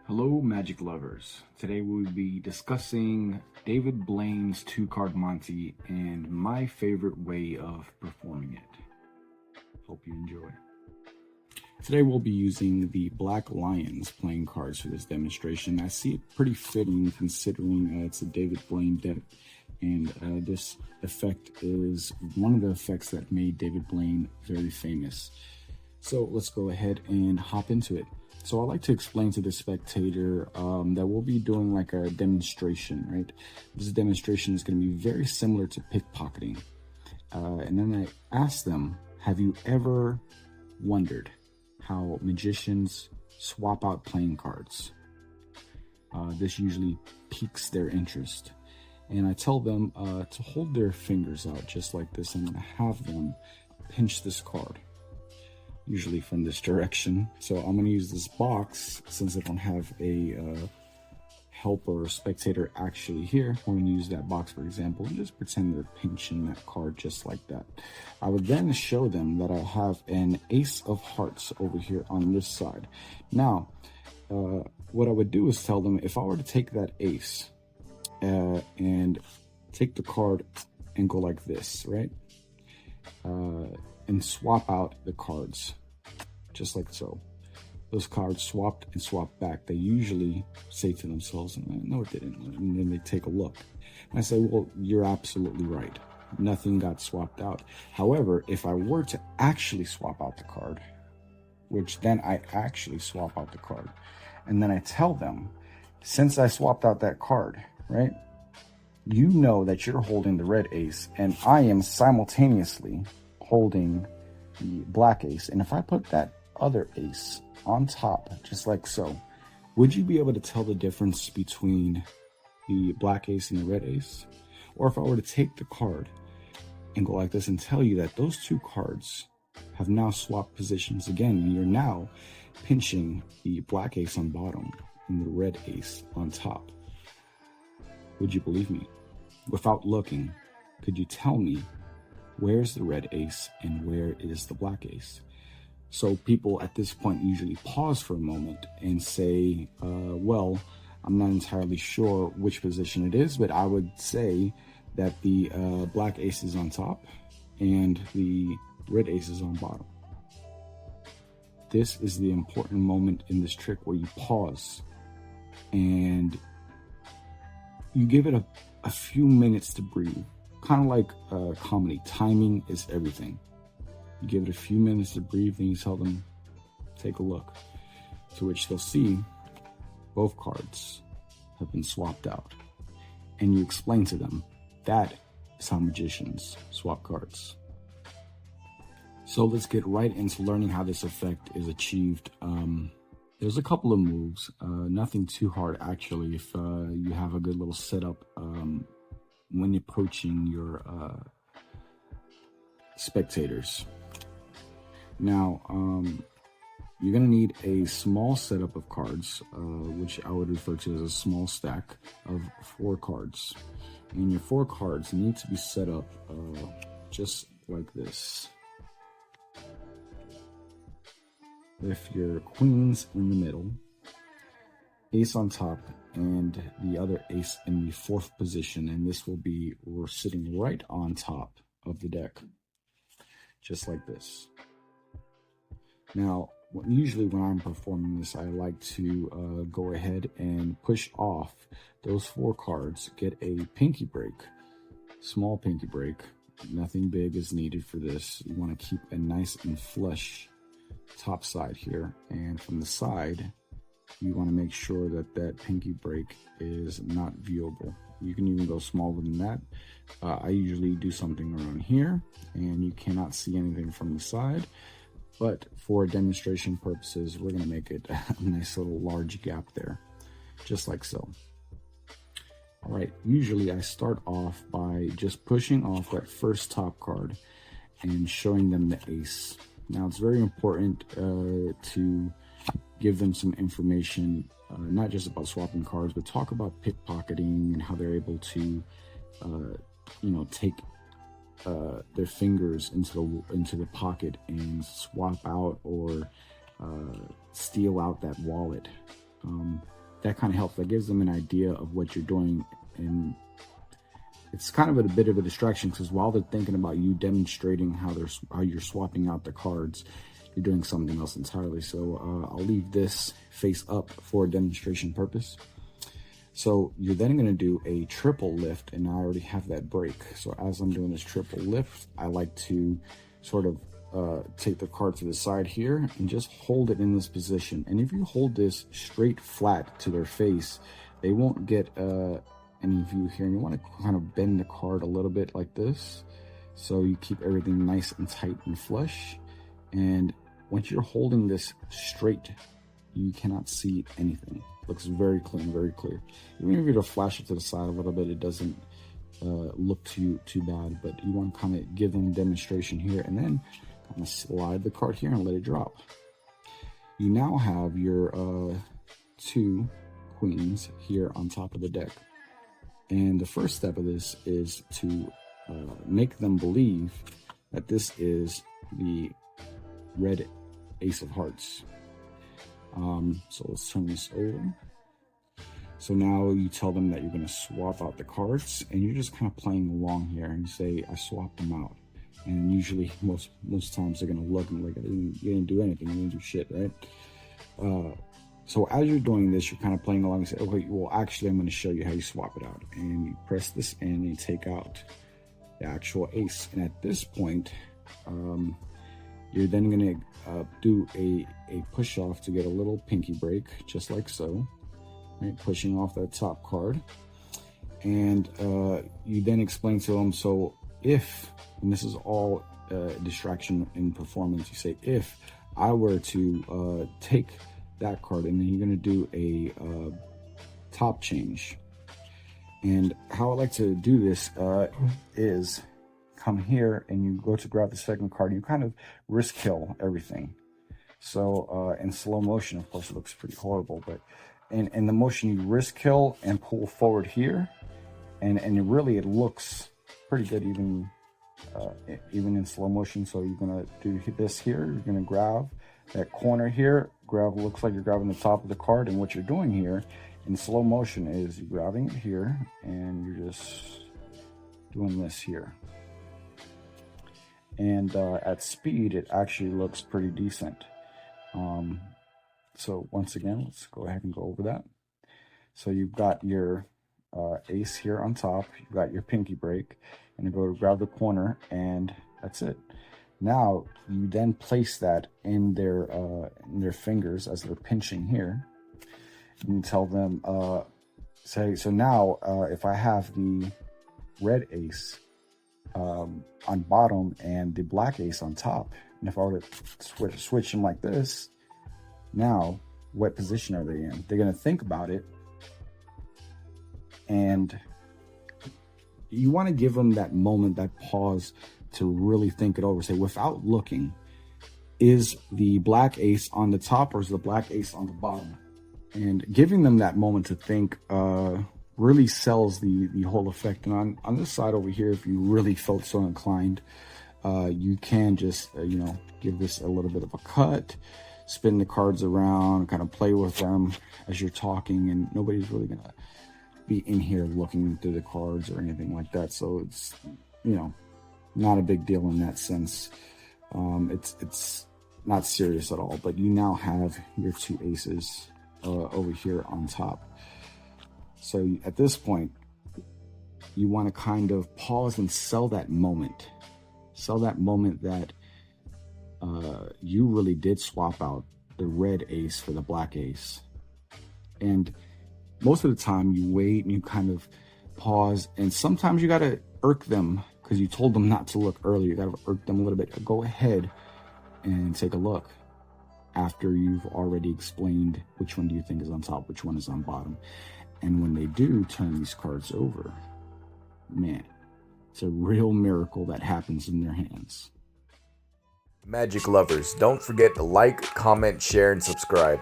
Hello, Magic lovers. Today we'll be discussing David Blaine's two-card Monte and my favorite way of performing it. Hope you enjoy. Today we'll be using the Black Lions playing cards for this demonstration. I see it pretty fitting considering it's a David Blaine deck, and this effect is one of the effects that made David Blaine very famous. So let's go ahead and hop into it. So I like to explain to the spectator that we'll be doing like a demonstration, right? This demonstration is going to be very similar to pickpocketing. And then I ask them, have you ever wondered how magicians swap out playing cards? This usually piques their interest. And I tell them to hold their fingers out just like this. I'm going to have them pinch this card, usually from this direction. So I'm going to use this box since I don't have a helper or spectator actually here. I'm going to use that box, for example, and just pretend they're pinching that card just like that. I would then show them that I have an ace of hearts over here on this side. Now, what I would do is tell them if I were to take that ace and take the card and go like this, right? And swap out the cards, just like so. Those cards swapped and swapped back. They usually say to themselves, no, it didn't. And then they take a look. And I say, well, you're absolutely right. Nothing got swapped out. However, if I were to actually swap out the card, which then I actually swap out the card, and then I tell them, since I swapped out that card, right? You know that you're holding the red ace, and I am simultaneously holding the black ace. And if I put that other ace on top, just like so, would you be able to tell the difference between the black ace and the red ace? Or if I were to take the card and go like this and tell you that those two cards have now swapped positions again, and you're now pinching the black ace on bottom and the red ace on top, would you believe me? Without looking, could you tell me where's the red ace and where is the black ace? So people at this point usually pause for a moment and say, well, I'm not entirely sure which position it is, but I would say that the black ace is on top and the red ace is on bottom. This is the important moment in this trick where you pause and you give it a few minutes to breathe. Kind of like comedy, timing is everything. You give it a few minutes to breathe, and you tell them, take a look. To which they'll see both cards have been swapped out. And you explain to them, that is how magicians swap cards. So let's get right into learning how this effect is achieved. There's a couple of moves, nothing too hard actually, if you have a good little setup when approaching your spectators. Now, you're going to need a small setup of cards, which I would refer to as a small stack of 4 cards. And your 4 cards need to be set up just like this, with your queens in the middle, ace on top, and the other ace in the 4th position. And this will be, we're sitting right on top of the deck, just like this. Now, usually when I'm performing this, I like to go ahead and push off those 4 cards, get a pinky break, small pinky break. Nothing big is needed for this. You want to keep a nice and flush top side here, and from the side you want to make sure that that pinky break is not viewable. You can even go smaller than that. I usually do something around here, and you cannot see anything from the side, but for demonstration purposes we're going to make it a nice little large gap there, just like so. All right, usually I start off by just pushing off that first top card and showing them the ace. Now, it's very important to give them some information, not just about swapping cards, but talk about pickpocketing and how they're able to, take their fingers into the pocket and swap out or steal out that wallet. that kind of helps. That gives them an idea of what you're doing, and it's kind of a bit of a distraction because while they're thinking about you demonstrating how you're swapping out the cards, you're doing something else entirely. So I'll leave this face up for demonstration purpose. So you're then going to do a triple lift, and I already have that break. So as I'm doing this triple lift, I like to sort of take the card to the side here and just hold it in this position. And if you hold this straight flat to their face, they won't get any view here. And you want to kind of bend the card a little bit like this, so you keep everything nice and tight and flush. And once you're holding this straight, you cannot see anything. It looks very clean, very clear. Even if you were to flash it to the side a little bit, it doesn't look too bad. But you want to kind of give them a demonstration here, and then kind of slide the card here and let it drop. You now have your 2 queens here on top of the deck. And the first step of this is to make them believe that this is the red ace of hearts. So let's turn this over. So now you tell them that you're going to swap out the cards, and you're just kind of playing along here, and you say, I swapped them out. And usually most times they're going to look and like, you didn't do anything, you didn't do shit, right? So as you're doing this, you're kind of playing along and say, okay, well, actually, I'm going to show you how you swap it out. And you press this and you take out the actual ace. And at this point, you're then going to do a push off to get a little pinky break, just like so, right? Pushing off that top card. And you then explain to them, so if, and this is all distraction in performance, you say, if I were to take that card, and then you're going to do a top change. And how I like to do this is come here and you go to grab the second card. You kind of risk kill everything. So in slow motion, of course, it looks pretty horrible, but in the motion you risk kill and pull forward here, and really it looks pretty good even in slow motion. So you're going to do this here. You're going to grab that corner here, looks like you're grabbing the top of the card, and what you're doing here in slow motion is you're grabbing it here and you're just doing this here. And at speed, it actually looks pretty decent. So once again, let's go ahead and go over that. So you've got your ace here on top, you've got your pinky break, and you go to grab the corner, and that's it. Now you then place that in their fingers as they're pinching here, and you tell them, say, so now if I have the red ace on bottom and the black ace on top, and if I were to switch them like this, now what position are they in? They're going to think about it, and you want to give them that moment, that pause, to really think it over. Say, without looking, is the black ace on the top or is the black ace on the bottom? And giving them that moment to think really sells the whole effect. And on this side over here, if you really felt so inclined, you can just give this a little bit of a cut, spin the cards around, kind of play with them as you're talking, and nobody's really gonna be in here looking through the cards or anything like that. So it's not a big deal in that sense. It's not serious at all, but you now have your 2 aces over here on top. So at this point, you want to kind of pause and sell that moment that you really did swap out the red ace for the black ace. And most of the time you wait and you kind of pause, and sometimes you got to irk them because you told them not to look earlier. You got to irk them a little bit. Go ahead and take a look after you've already explained which one do you think is on top, which one is on bottom. And when they do turn these cards over, man, it's a real miracle that happens in their hands. Magic lovers, don't forget to like, comment, share, and subscribe.